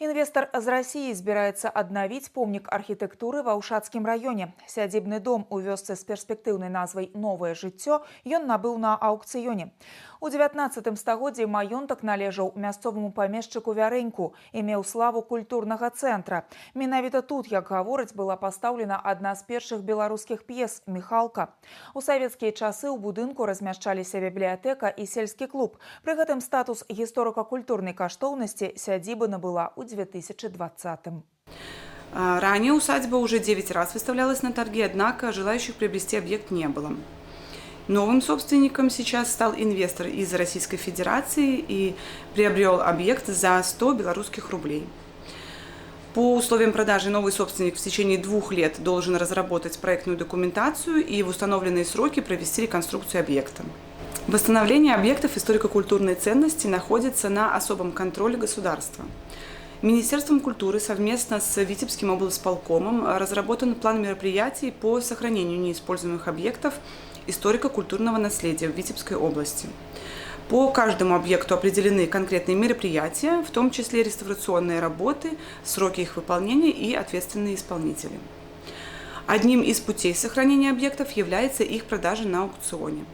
Инвестор из России збираецца аднавіць помнік архітэктуры ва ўшацкім раёне. Сядзібны дом у вёсцы з перспектыўнай назвай «Новае жыццё» ён набыў на аўкцыёне. У 19 стагоддзі маёнтак належаў мясцоваму памешчыку Вярэньку і меў славу культурнага цэнтра. Менавіта тут, як гавораць, была пастаўлена адна з першых беларускіх п'ес «Міхалка». У савецкія часы ў будынку размяшчаліся бібліятэка і сельскі клуб. Пры гэтым статус гісторыка-культурнай каштоўнасці сядзіба набыла ў 2020-м. Ранее усадьба уже 9 раз выставлялась на торги, однако желающих приобрести объект не было. Новым собственником сейчас стал инвестор из Российской Федерации и приобрел объект за 100 белорусских рублей. По условиям продажи новый собственник в течение 2 лет должен разработать проектную документацию и в установленные сроки провести реконструкцию объекта. Восстановление объектов историко-культурной ценности находится на особом контроле государства. Министерством культуры совместно с Витебским облсполкомом разработан план мероприятий по сохранению неиспользуемых объектов историко-культурного наследия в Витебской области. По каждому объекту определены конкретные мероприятия, в том числе реставрационные работы, сроки их выполнения и ответственные исполнители. Одним из путей сохранения объектов является их продажа на аукционе.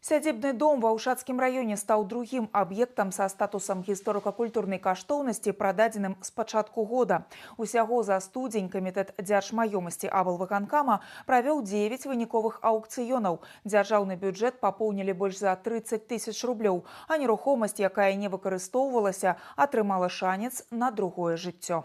Сядзібны дом ва ўшацкім раёне стаў другім аб'ектам са статусам гісторыка-культурнай каштоўнасці, прададзеным з пачатку года. Усяго за студзень камітэт дзяржмаёмасці аблвыканкама правёў 9 выніковых аўкцыёнаў. Дзяржаўны бюджэт папоўнілі больш за 30 000 рублёў, а нерухомасць, якая не выкарыстоўвалася, атрымала шанец на другое жыццё.